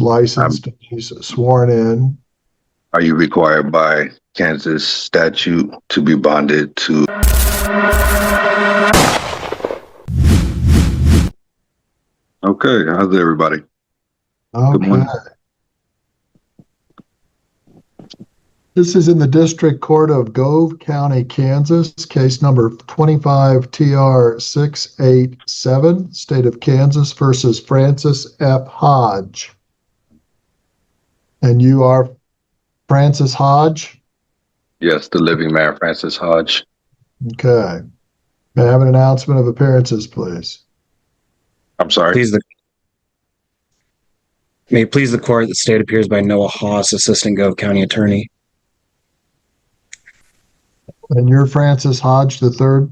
licensed, he's sworn in. Are you required by Kansas statute to be bonded to? Okay, how's everybody? Good Okay. morning. This is in the District Court of Gove County, Kansas, case number 25 TR 687, State of Kansas versus Francis F. Hodge. And you are Francis Hodge? Yes, the living man, Francis Hodge. Okay. May I have an announcement of appearances, please? I'm sorry. May it please the court, the state appears by Noah Haas, Assistant Gove County Attorney. And you're Francis Hodge III?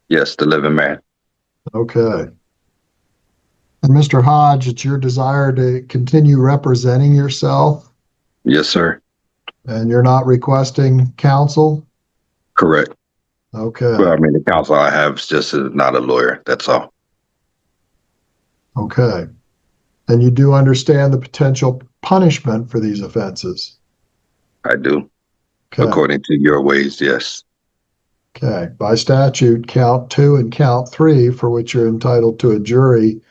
Yes, the living man. Okay. And Mr. Hodge, it's your desire to continue representing yourself, Yes, sir. and you're not requesting counsel? Correct. Okay. Well, I mean, the counsel I have is just not a lawyer. That's all. Okay. And you do understand the potential punishment for these offenses? I do. Okay. According to your ways, yes. Okay. By statute, count 2 and count 3, for which you're entitled to a jury,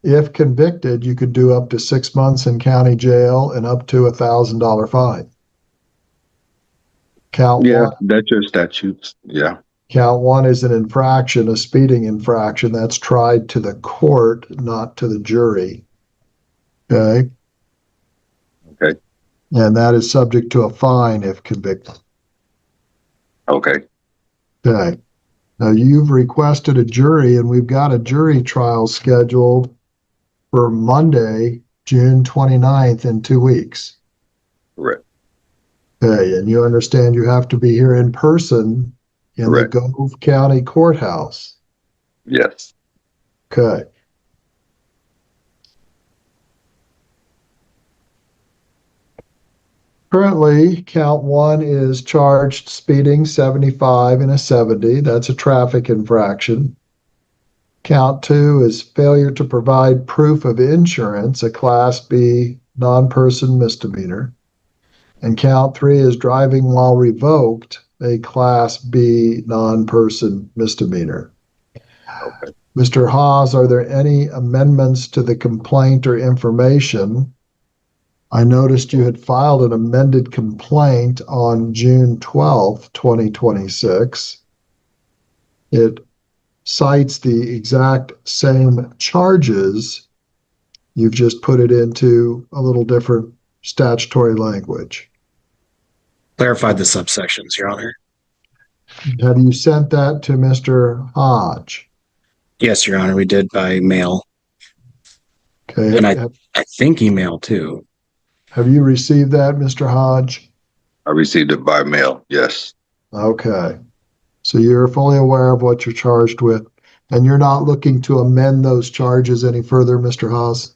if convicted, you could do up to 6 months in county jail and up to $1,000 fine. Count Yeah, 1. that's your statutes. Yeah. Count 1 is an infraction, a speeding infraction that's tried to the court, not to the jury. Okay. Okay. And that is subject to a fine if convicted. Okay. Okay. Now you've requested a jury, and we've got a jury trial scheduled for Monday, June 29th, in 2 weeks. Correct. Okay. And you understand you have to be here in person in Correct. the Gove County Courthouse. Yes. Okay. Currently, count 1 is charged speeding 75 and a 70. That's a traffic infraction. Count 2 is failure to provide proof of insurance, a Class B non-person misdemeanor. And count 3 is driving while revoked, a Class B non-person misdemeanor. Okay. Mr. Haas, are there any amendments to the complaint or information? I noticed you had filed an amended complaint on June 12th, 2026. It cites the exact same charges. You've just put it into a little different statutory language. Clarified the subsections, Your Honor. Have you sent that to Mr. Hodge? Yes, Your Honor, we did by mail. Okay. And I think email too. Have you received that, Mr. Hodge? I received it by mail. Yes. Okay. So you're fully aware of what you're charged with, and you're not looking to amend those charges any further, Mr. Haas?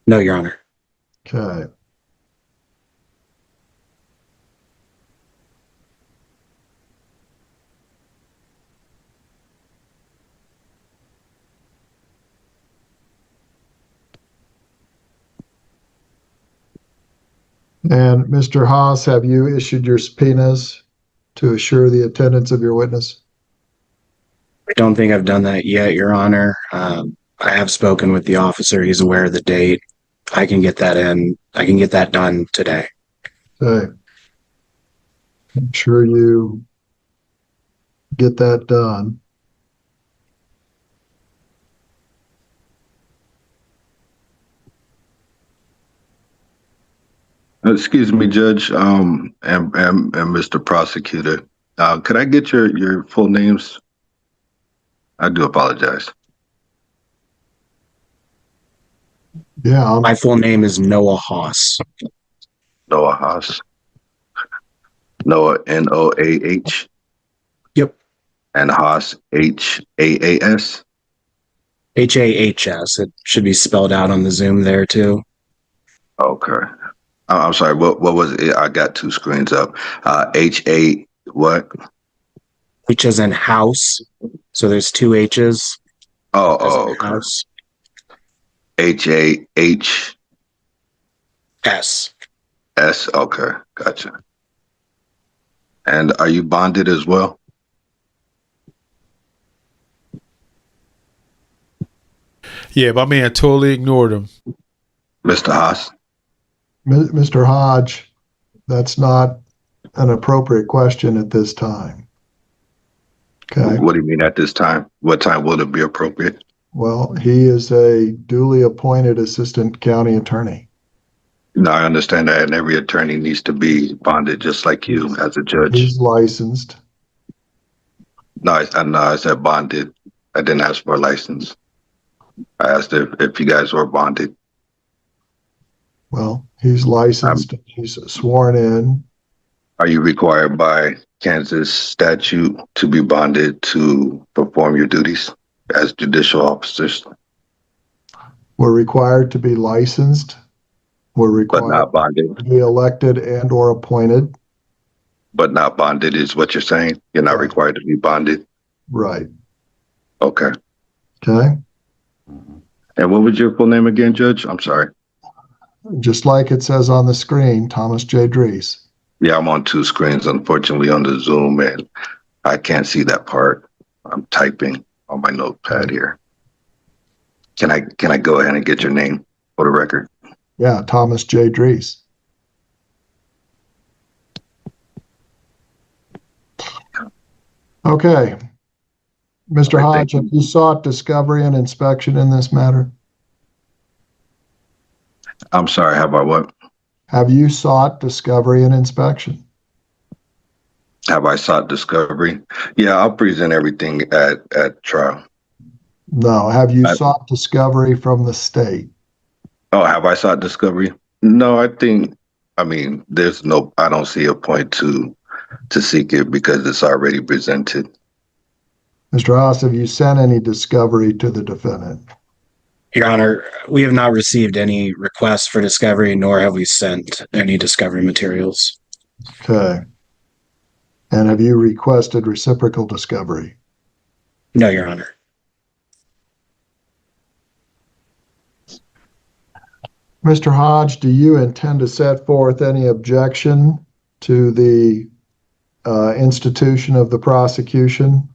No, Your Honor. Okay. And Mr. Haas, have you issued your subpoenas to assure the attendance of your witness? I don't think I've done that yet, Your Honor. I have spoken with the officer. He's aware of the date. I can get that in. I can get that done today. Okay. I'm sure you get that done. Excuse me, Judge, and Mr. Prosecutor. Could I get your full names? I do apologize. Yeah. My full name is Noah Haas. Noah Haas. Noah, Noah. Yep. And Haas, Haas. Hahs. It should be spelled out on the Zoom there too. Okay. I'm sorry. What was it? I got two screens up. HA what? H as in house. So there's two H's. Oh, okay. House. HAHS. S. S. Okay, gotcha. And are you bonded as well? Yeah, my man totally ignored him. Mr. Haas? Mr. Hodge, that's not an appropriate question at this time. Okay. What do you mean at this time? What time will it be appropriate? Well, he is a duly appointed assistant county attorney. No, I understand that, and every attorney needs to be bonded just like you as a judge. He's licensed. No, I said bonded. I didn't ask for a license. I asked if you guys were bonded. Well, he's licensed. He's sworn in. Are you required by Kansas statute to be bonded to perform your duties as judicial officers, We're required to be licensed. We're but required not bonded? to be elected and or appointed. But not bonded is what you're saying? You're not Right. required to be bonded? Right. Okay. Okay. And what was your full name again, Judge? I'm sorry. Just like it says on the screen, Thomas J. Dries. Yeah, I'm on two screens, unfortunately, on the Zoom, and I can't see that part. I'm typing on my notepad here. Can I go ahead and get your name for the record? Yeah, Thomas J. Dries. Okay. Mr. All right, Hodge, thank you. have you sought discovery and inspection in this matter? I'm sorry, how about what? Have you sought discovery and inspection? Have I sought discovery? Yeah, I'll present everything at trial. No. Have you sought discovery from the state? Oh, have I sought discovery? No, I don't see a point to seek it because it's already presented. Mr. Haas, have you sent any discovery to the defendant? Your Honor, we have not received any requests for discovery, nor have we sent any discovery materials. Okay. And have you requested reciprocal discovery? No, Your Honor. Mr. Hodge, do you intend to set forth any objection to the institution of the prosecution?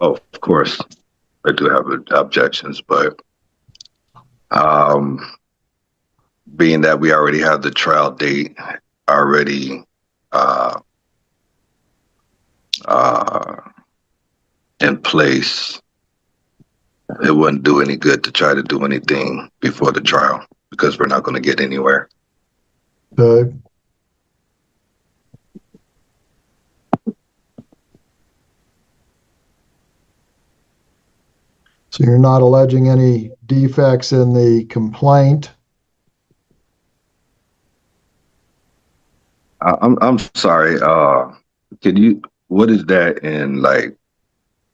Oh, of course, I do have objections, but being that we already have the trial date already in place, it wouldn't do any good to try to do anything before the trial because we're not going to get anywhere. Okay. So you're not alleging any defects in the complaint? I'm sorry. What is that in like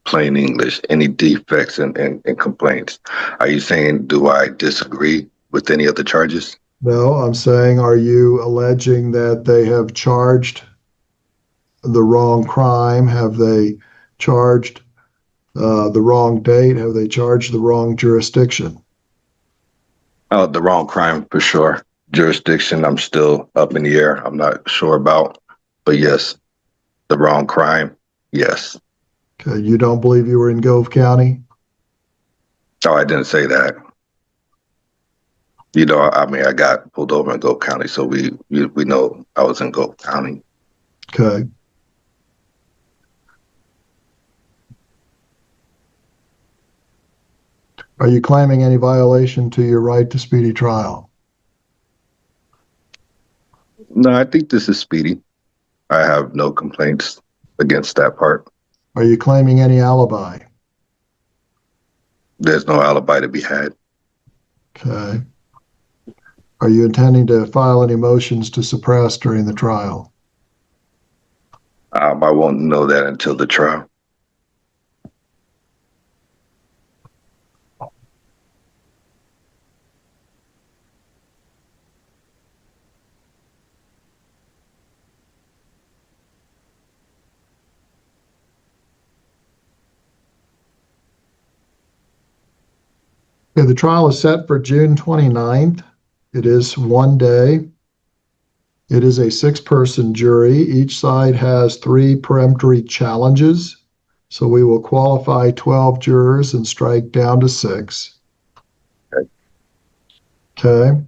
plain English? Any defects and complaints? Are you saying, do I disagree with any of the charges? No, I'm saying, are you alleging that they have charged the wrong crime? Have they charged the wrong date? Have they charged the wrong jurisdiction? Oh, the wrong crime for sure. Jurisdiction, I'm still up in the air. I'm not sure about, but yes, the wrong crime. Yes. Okay, you don't believe you were in Gove County? Oh, I didn't say that. I got pulled over in Gove County, so we know I was in Gove County. Okay. Are you claiming any violation to your right to speedy trial? No, I think this is speedy. I have no complaints against that part. Are you claiming any alibi? There's no alibi to be had. Okay. Are you intending to file any motions to suppress during the trial? I won't know that until the trial. Okay, the trial is set for June 29th. It is 1 day. It is a 6-person jury. Each side has 3 peremptory challenges. So we will qualify 12 jurors and strike down to 6. Okay.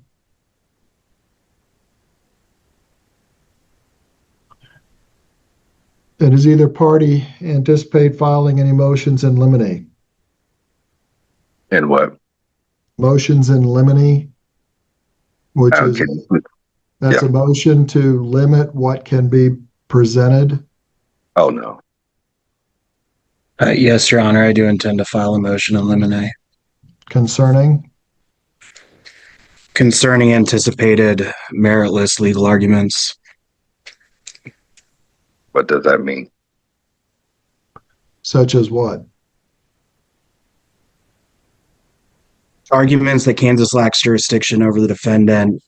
And does either party anticipate filing any motions in limine? And what? Motions in limine, which is Okay. that's Yeah. a motion to limit what can be presented. Oh, no. Yes, Your Honor, I do intend to file a motion in limine Concerning anticipated meritless legal arguments. What does that mean? such as what? Arguments that Kansas lacks jurisdiction over the defendant,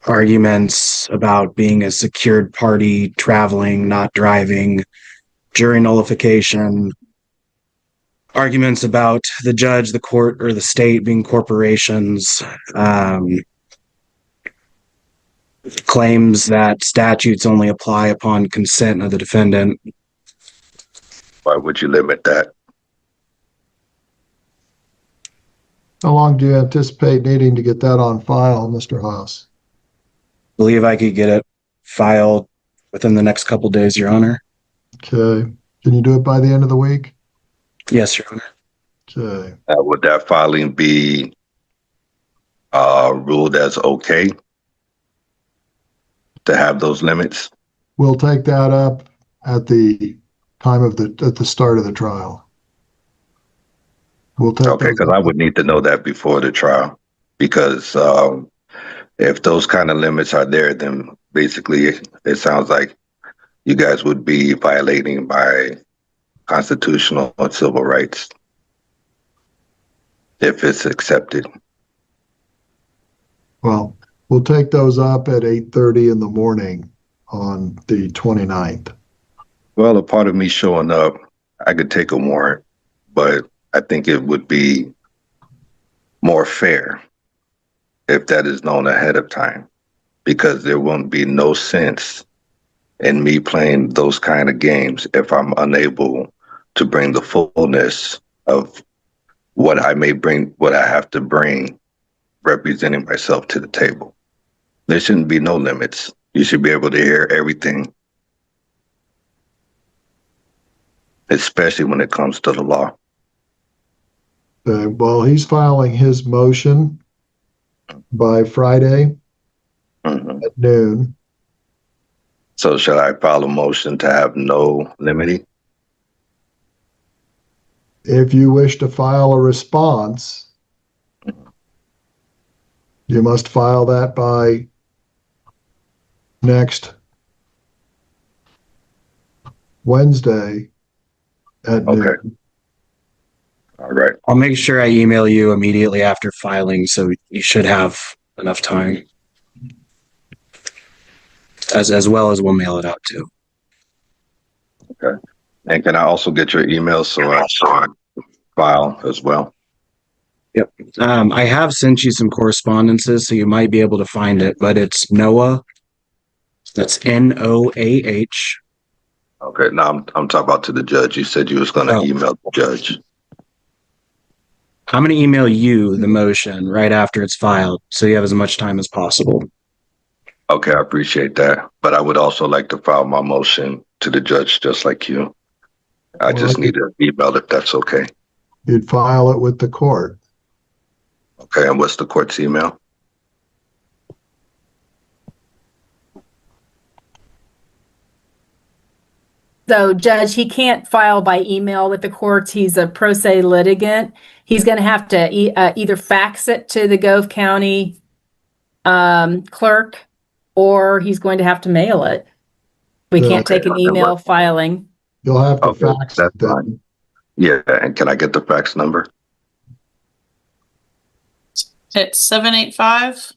arguments about being a secured party, traveling, not driving, jury nullification, arguments about the judge, the court, or the state being corporations, claims that statutes only apply upon consent of the defendant. Why would you limit that? How long do you anticipate needing to get that on file, Mr. Haas? I believe I could get it filed within the next couple days, Your Honor. Okay. Can you do it by the end of the week? Yes, Your Honor. Okay. Would that filing be ruled as okay to have those limits? We'll take that up at the time of at the start of the trial. We'll take Okay, because I would need to know that before the trial, because if those kind of limits are there, then basically it sounds like you guys would be violating my constitutional and civil rights if it's accepted. Well, we'll take those up at 8:30 in the morning on the 29th. Well, a part of me showing up, I could take a warrant, but I think it would be more fair if that is known ahead of time, because there won't be no sense in me playing those kind of games if I'm unable to bring the fullness of what I may bring, what I have to bring, representing myself to the table. There shouldn't be no limits. You should be able to hear everything, especially when it comes to the law. Well, he's filing his motion by Friday at noon. So should I file a motion to have no limiting? If you wish to file a response, you must file that by next Wednesday at noon. Okay. All right. I'll make sure I email you immediately after filing, so you should have enough time. As well as we'll mail it out too. Okay. And can I also get your email so I file as well? Yep. I have sent you some correspondences, so you might be able to find it, but it's Noah. That's Noah. Okay. Now I'm talking about to the judge. You said you was going to email the judge. I'm going to email you the motion right after it's filed, so you have as much time as possible. Okay, I appreciate that. But I would also like to file my motion to the judge just like you. I just need an email if that's okay. You'd file it with the court. Okay, and what's the court's email? So, Judge, he can't file by email with the courts. He's a pro se litigant. He's going to have to either fax it to the Gove County clerk, or he's going to have to mail it. We can't take an email filing. You'll have to fax that's it then. fine. Yeah, and can I get the fax number? It's 785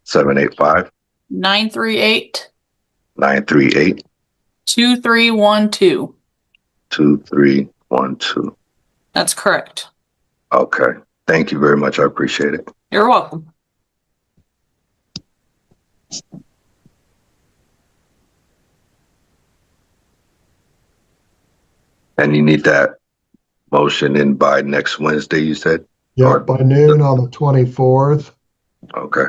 785 938 938 2312. 2312. That's correct. Okay. Thank you very much. I appreciate it. You're welcome. And you need that motion in by next Wednesday, you said? Yeah, by noon on the 24th. Okay.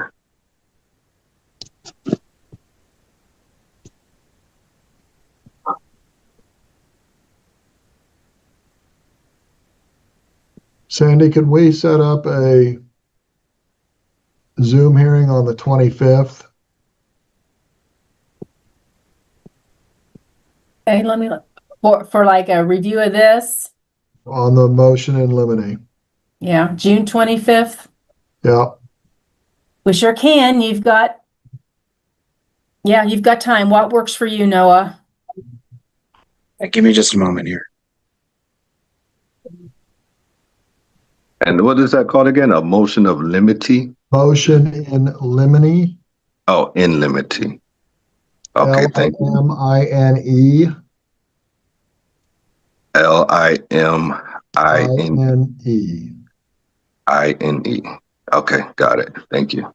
Sandy, could we set up a Zoom hearing on the 25th? Okay, let me look. For like a review of this. On the motion in limine. Yeah, June 25th. Yeah, We sure can. You've got time. What works for you, Noah? Give me just a moment here. And what is that called again? A motion of limity? motion in limine. Oh, in limity. Okay, thank you. Limine. Limine. Okay, got it. Thank you.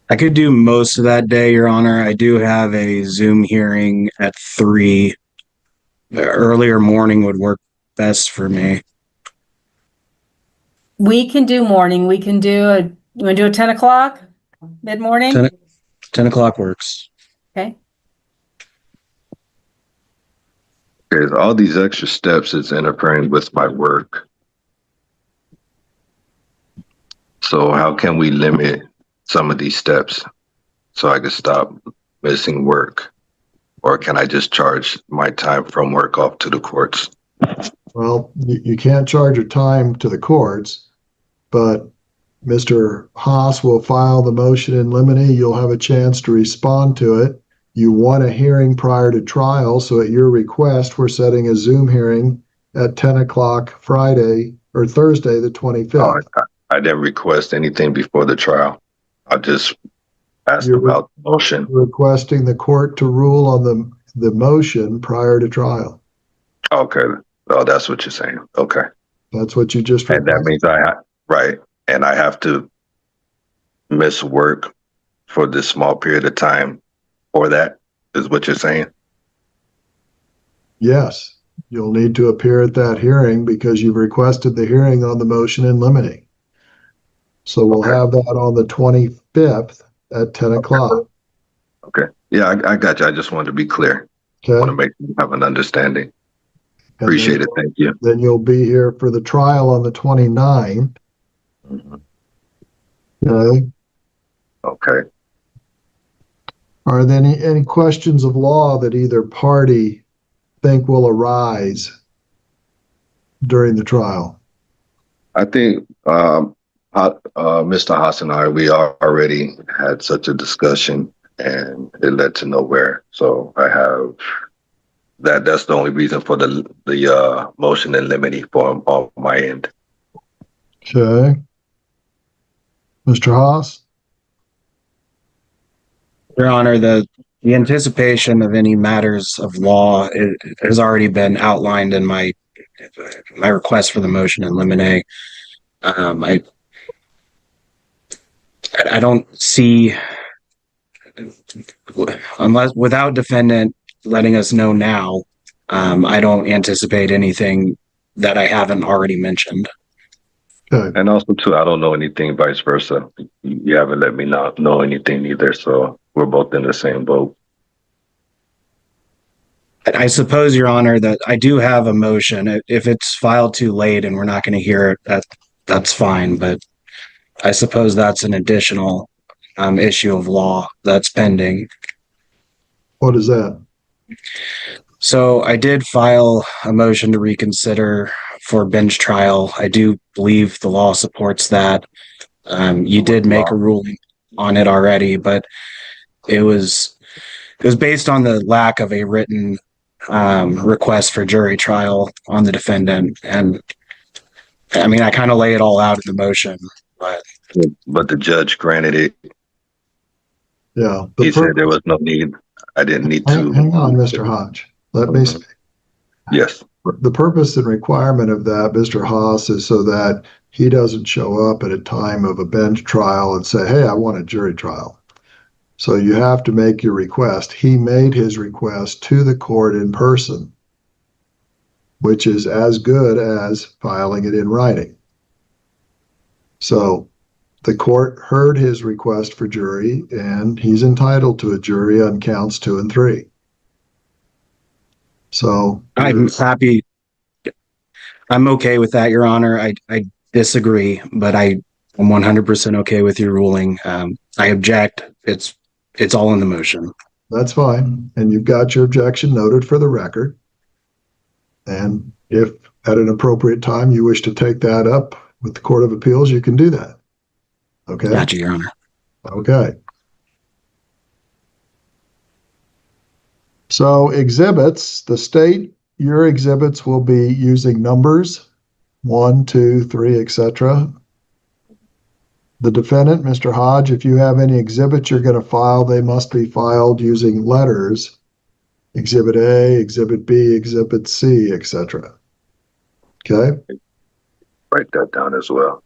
I could do most of that day, Your Honor. I do have a Zoom hearing at 3. The earlier morning would work best for me. We can do morning. We can do you want to do a 10 o'clock? Mid-morning? 10 o'clock works. Okay. Okay, all these extra steps is interfering with my work. So how can we limit some of these steps so I can stop missing work? Or can I just charge my time from work off to the courts? Well, you can't charge your time to the courts, but Mr. Haas will file the motion in limine. You'll have a chance to respond to it. You want a hearing prior to trial, so at your request, we're setting a Zoom hearing at 10 o'clock Friday or Thursday, the 25th. Oh, I didn't request anything before the trial. I just asked You're about the motion. requesting the court to rule on the motion prior to trial. Okay. Oh, that's what you're saying. Okay. That's what you just And that requested. means right. And I have to miss work for this small period of time, or that is what you're saying? Yes, you'll need to appear at that hearing because you've requested the hearing on the motion in limine. So we'll have that on the 25th at 10 o'clock. Okay. Yeah, I got you. I just wanted to be clear. I want to Okay. make you have an understanding. And Appreciate it. Thank you. Then you'll be here for the trial on the 29th. Mhm. Okay. Okay. Are there any questions of law that either party think will arise during the trial? I think Mr. Haas and I, we already had such a discussion and it led to nowhere. So I have that's the only reason for the motion in limine for on my end. Okay. Mr. Haas? Your Honor, the anticipation of any matters of law has already been outlined in my request for the motion in limine. I don't see, unless without defendant letting us know now, I don't anticipate anything that I haven't already mentioned. Okay. And also too, I don't know anything vice versa. You haven't let me not know anything either. So we're both in the same boat. I suppose, Your Honor, that I do have a motion. If it's filed too late and we're not going to hear it, that's fine. But I suppose that's an additional issue of law that's pending. What is that? So I did file a motion to reconsider for bench trial. I do believe the law supports that. You did make a ruling on it already, but it was based on the lack of a written request for jury trial on the defendant. And I mean, I kind of lay it all out in the motion, but the judge granted it. Yeah. He said there was no need. I didn't need to. Hang on, Mr. Hodge. Let me speak. Yes. The purpose and requirement of that, Mr. Haas, is so that he doesn't show up at a time of a bench trial and say, hey, I want a jury trial. So you have to make your request. He made his request to the court in person, which is as good as filing it in writing. So the court heard his request for jury, and he's entitled to a jury on counts 2 and 3. So I'm happy. I'm okay with that, Your Honor. I disagree, but I'm 100% okay with your ruling. I object. It's all in the motion. that's fine. And you've got your objection noted for the record. And if at an appropriate time you wish to take that up with the Court of Appeals, you can do that. Okay? Gotcha, Your Honor. Okay. So exhibits, the state, your exhibits will be using numbers, 1, 2, 3, etc. The defendant, Mr. Hodge, if you have any exhibits you're going to file, they must be filed using letters. Exhibit A, Exhibit B, Exhibit C, etc. Okay? Write that down as well.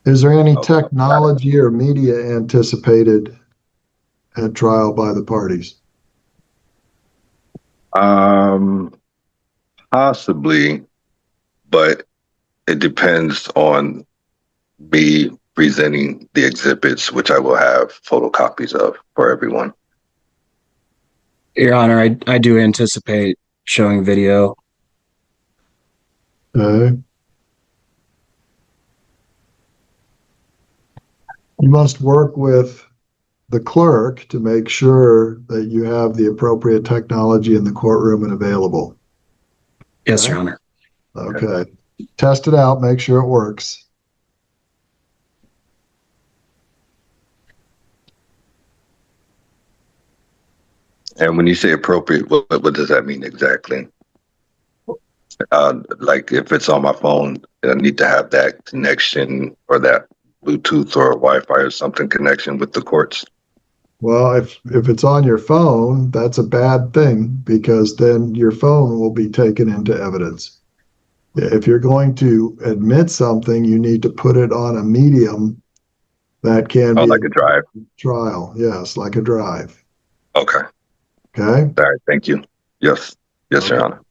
Is there any Okay. technology or media anticipated at trial by the parties? Possibly, but it depends on me presenting the exhibits, which I will have photocopies of for everyone. Your Honor, I do anticipate showing video. Okay. You must work with the clerk to make sure that you have the appropriate technology in the courtroom and available. Yes, Okay. Your Honor. Okay. Test it out, make sure it works. And when you say appropriate, what does that mean exactly? Like if it's on my phone, I need to have that connection or that Bluetooth or Wi-Fi or something connection with the courts. Well, if it's on your phone, that's a bad thing because then your phone will be taken into evidence. If you're going to admit something, you need to put it on a medium that can be like a drive. trial. Yes, like a drive. Okay. Okay. All right. Thank you. Yes. Yes, Your Honor.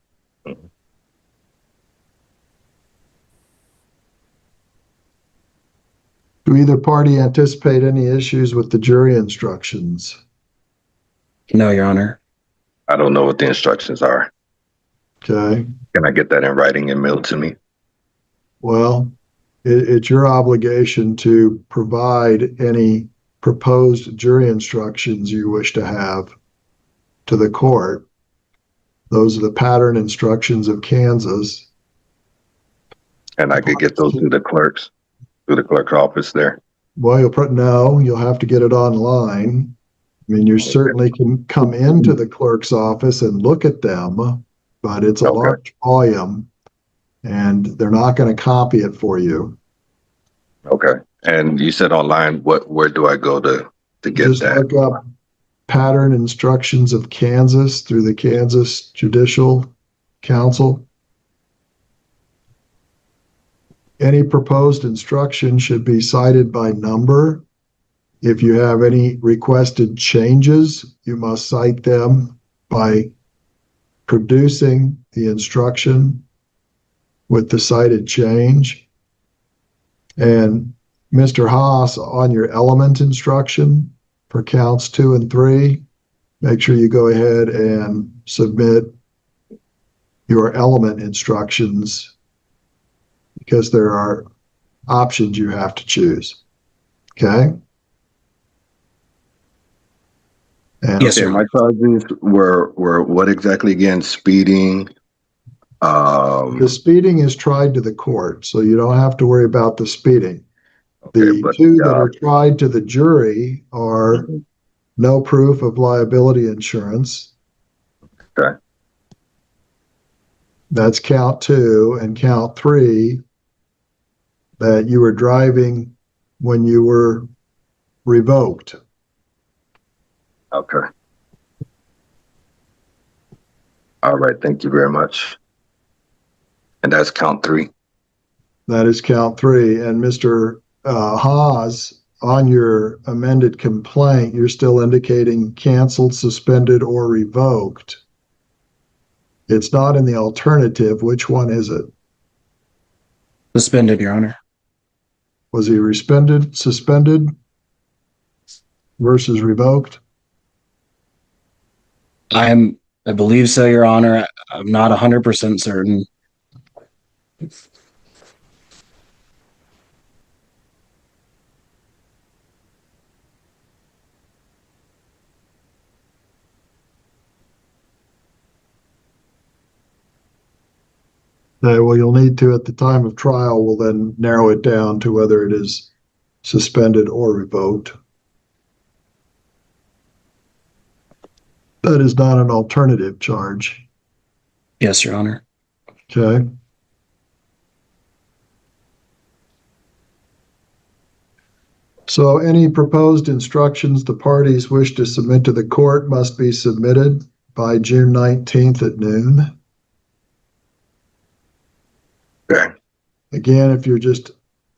Do either party anticipate any issues with the jury instructions? No, Your Honor. I don't know what the instructions are. Okay. Can I get that in writing and mailed to me? Well, it's your obligation to provide any proposed jury instructions you wish to have to the court. Those are the pattern instructions of Kansas. And I could get those through the clerk's office there. Well, you'll have to get it online. I mean, you certainly can come into the clerk's office and look at them, but it's a large volume and they're not going to copy it for you. Okay. And you said online, where do I go to get Just that? look up pattern instructions of Kansas through the Kansas Judicial Council. Any proposed instruction should be cited by number. If you have any requested changes, you must cite them by producing the instruction with the cited change. And Mr. Haas, on your element instruction for counts 2 and 3, make sure you go ahead and submit your element instructions because there are options you have to choose. Okay? And Yes, Okay, sir. my charges were what exactly again? Speeding, The speeding is tried to the court, so you don't have to worry about the speeding. Okay, The but two that are tried to the jury are no proof of liability insurance. Okay. That's count 2, and count 3, that you were driving when you were revoked. Okay. All right. Thank you very much. And that's count 3. That is count 3. And Mr. Haas, on your amended complaint, you're still indicating canceled, suspended, or revoked. It's not in the alternative. Which one is it? Suspended, Your Honor. Was he suspended versus revoked? I believe so, Your Honor. I'm not 100% certain. Well, you'll need to, at the time of trial, we'll then narrow it down to whether it is suspended or revoked. That is not an alternative charge. Yes, Your Honor. Okay. So any proposed instructions the parties wish to submit to the court must be submitted by June 19th at noon. Okay. Again, if you're just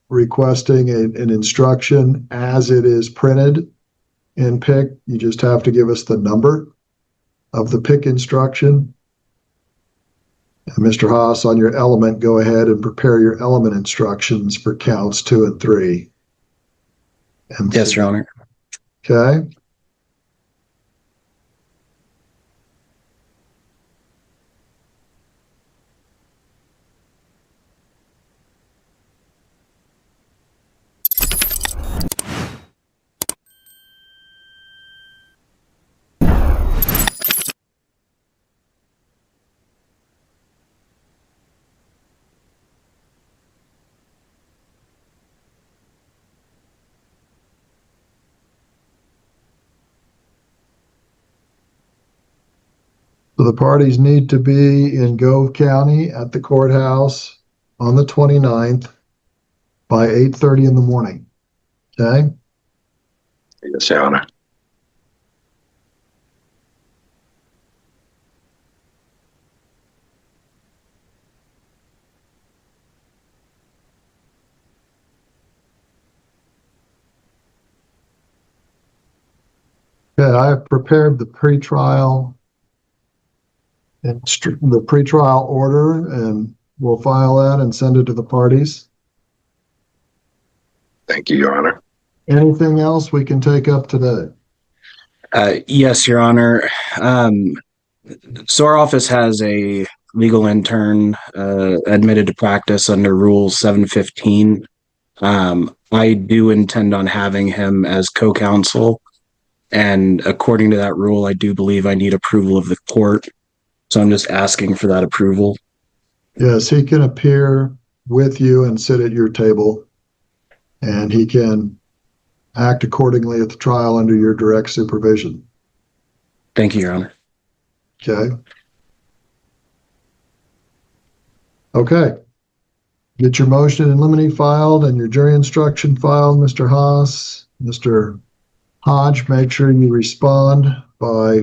requesting an instruction as it is printed in PIC, you just have to give us the number of the PIC instruction. And Mr. Haas, on your element, go ahead and prepare your element instructions for counts 2 and 3. Yes, Your Honor. Okay. So the parties need to be in Gove County at the courthouse on the 29th by 8:30 in the morning. Okay? Yes, Your Honor. Okay, I have prepared the pretrial order, and we'll file that and send it to the parties. Thank you, Your Honor. Anything else we can take up today? Yes, Your Honor. So our office has a legal intern admitted to practice under Rule 715. I do intend on having him as co-counsel, and according to that rule, I do believe I need approval of the court. So I'm just asking for that approval. Yes, he can appear with you and sit at your table, and he can act accordingly at the trial under your direct supervision. Thank you, Your Honor. Okay. Okay. Get your motion in limine filed and your jury instruction filed, Mr. Haas. Mr. Hodge, make sure you respond by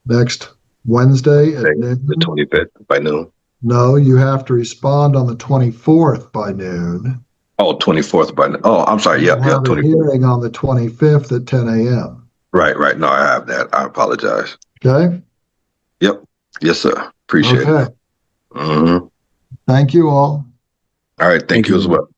next Wednesday at noon. The 25th by noon. No, you have to respond on the 24th by noon. Oh, 24th by noon. Oh, I'm sorry. Yeah, We'll have a 24th. hearing on the 25th at 10 a.m. Right. No, I have that. I apologize. Okay? Yep. Yes, sir. Appreciate it. Okay. Mm-hmm. Thank you all. All right. Thank you as well.